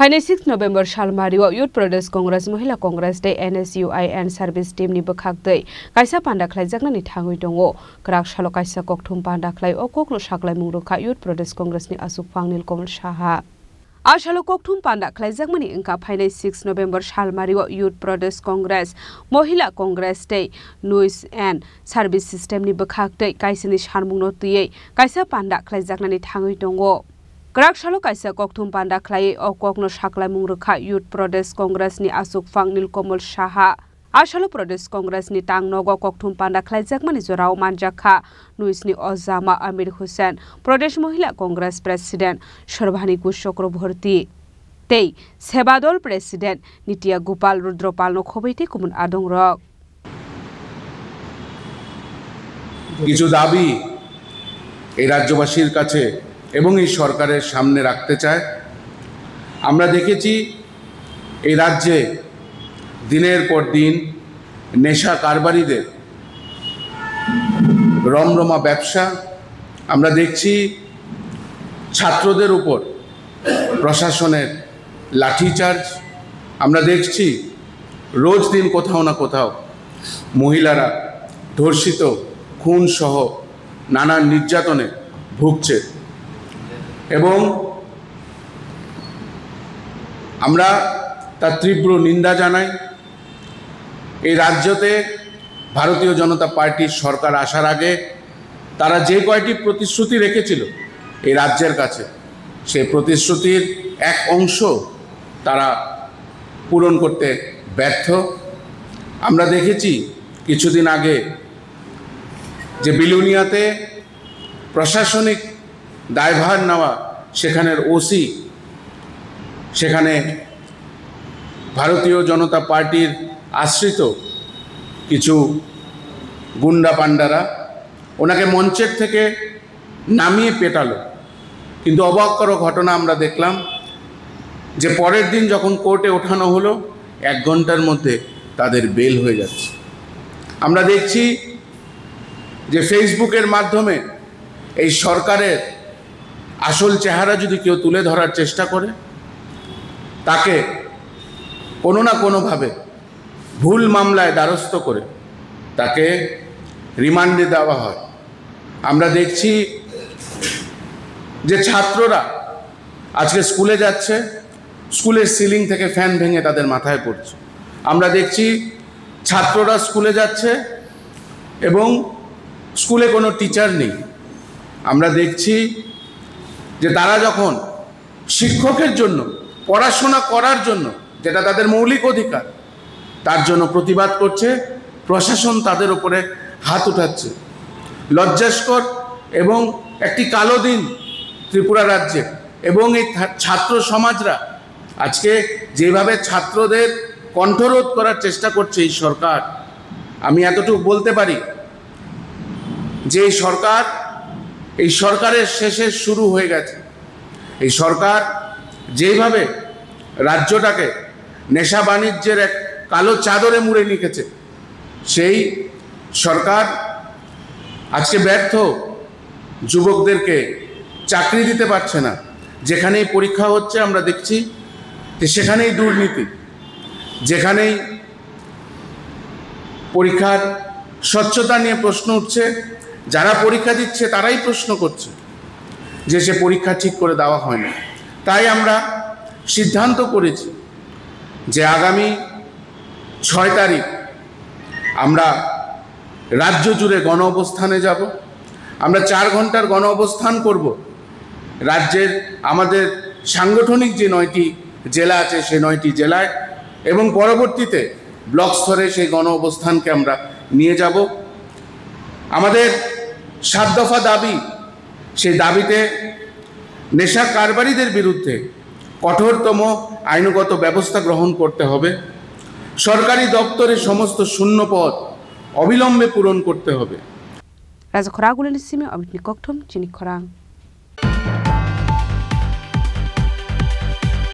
फाइने 6 नवेम्बर सालमारियाव youth प्रदेश कांग्रेस महिला कांग्रेस दे NSUIN service team नि बखागदै कायसा पान्डाख्लायजागनानै थाङै दङ ग्राक सालो कायसा ककथुम पान्डाख्लाय ओ ककलो साख्लाय मुंरुखा यूथ प्रदेश कांग्रेसनि आसुकफां नीलकमल साहा आशालो ककथुम पान्डाख्लायजागमानि इंका फाइने 6 नवेम्बर सालमारियाव यूथ प्रदेश कांग्रेस महिला कांग्रेस दे नुइस एन सार्भिस सिस्टेम नि बखागदै कायसानि सानमुंनो तुयै कायसा पान्डाख्लायजागनानै थाङै दङ ग्राक सालो कायसा ककथुम पान्डाख्लाय ओ ककनो साख्लाय मुंरुखा यूथ प्रदेश कांग्रेस नि आसुकफां नीलकमल साहा आशालो प्रदेश कांग्रेस नि तांनगो ककथुम पान्डाख्लायजागमानि जराव मानजाखा नुइसनि अजामा आमिर हुसैन प्रदेश महिला कांग्रेस प्रेसिडेंट शर्भानी घोष चक्रवर्ती तेई सेवादल प्रेसिडेंट नित्या गोपाल रुद्रपाल नखबैते कुमुन आदं रक কিছু দাবি এই রাজ্যবাসীর কাছে এবং এই সরকারের সামনে রাখতে চায়। আমরা দেখেছি এই রাজ্যে দিনের পর দিন নেশা কারবারিদের রমরমা ব্যবসা, আমরা দেখছি ছাত্রদের উপর প্রশাসনের লাঠিচার্জ, আমরা দেখছি রোজ দিন কোথাও না কোথাও মহিলারা ধর্ষিত, খুন সহ নানান নির্যাতনে ভুগছে এবং আমরা তার তীব্র নিন্দা জানাই। এই রাজ্যতে ভারতীয় জনতা পার্টির সরকার আসার আগে তারা যে কয়টি প্রতিশ্রুতি রেখেছিল এই রাজ্যের কাছে, সেই প্রতিশ্রুতির এক অংশ তারা পূরণ করতে ব্যর্থ। আমরা দেখেছি কিছুদিন আগে যে বিলুনিয়াতে প্রশাসনিক দায়ভার নেওয়া সেখানের ওসি, সেখানে ভারতীয় জনতা পার্টির আশ্রিত কিছু গুন্ডা পান্ডারা ওনাকে মঞ্চের থেকে নামিয়ে পেটালো। কিন্তু অবাককর ঘটনা আমরা দেখলাম যে পরের দিন যখন কোর্টে ওঠানো হলো 1 ঘন্টার মধ্যে তাদের বেল হয়ে যাচ্ছে। আমরা দেখছি যে ফেসবুকের মাধ্যমে এই সরকারের আসল চেহারা যদি কেউ তুলে ধরার চেষ্টা করে তাকে কোনো না কোনোভাবে ভুল মামলায় দ্বারস্থ করে তাকে রিমান্ডে দেওয়া হয়। আমরা দেখছি যে ছাত্ররা আজকে স্কুলে যাচ্ছে, স্কুলের সিলিং থেকে ফ্যান ভেঙে তাদের মাথায় পড়ছে। আমরা দেখছি ছাত্ররা স্কুলে যাচ্ছে এবং স্কুলে কোনো টিচার নেই। আমরা দেখছি যে তারা যখন শিক্ষকের জন্য, পড়াশোনা করার জন্য, যেটা তাদের মৌলিক অধিকার, তার জন্য প্রতিবাদ করছে, প্রশাসন তাদের উপরে হাত উঠাচ্ছে। লজ্জাস্কর এবং একটি কালো দিন ত্রিপুরা রাজ্যে। এবং এই ছাত্র সমাজরা আজকে যেভাবে ছাত্রদের কণ্ঠরোধ করার চেষ্টা করছে এই সরকার, আমি এতটুকু বলতে পারি যে এই সরকারের শেষে শুরু হয়ে গেছে। এই সরকার যেভাবে রাজ্যটাকে নেশা বাণিজ্যের এক কালো চাদরে মুড়ে নিয়েছে, সেই সরকার আজকে ব্যর্থ। যুবকদেরকে চাকরি দিতে পারছে না। যেখানেই পরীক্ষা হচ্ছে আমরা দেখছি যে সেখানেই দুর্নীতি, যেখানেই পরীক্ষার স্বচ্ছতা নিয়ে প্রশ্ন উঠছে, যারা পরীক্ষা দিচ্ছে তারাই প্রশ্ন করছে যে সে পরীক্ষা ঠিক করে দেওয়া হয় না। তাই আমরা সিদ্ধান্ত করেছি যে আগামী 6 তারিখ আমরা রাজ্য জুড়ে গণ অবস্থানে যাব। আমরা 4 ঘন্টার গণ অবস্থান করব রাজ্যের আমাদের সাংগঠনিক যে 9টি জেলা আছে সেই 9টি জেলায়, এবং পরবর্তীতে ব্লক স্তরে সেই গণ অবস্থানকে আমরা নিয়ে যাব। আমাদের 7 দফা দাবি, সেই দাবিতে নেশা কারবারিদের বিরুদ্ধে কঠোরতম আইনগত ব্যবস্থা গ্রহণ করতে হবে। সরকারি দপ্তরে সমস্ত শূন্য পদ অবিলম্বে পূরণ করতে হবে। রাজা খরাগুলের সিমে অমিত ককথম চিনি খরাং।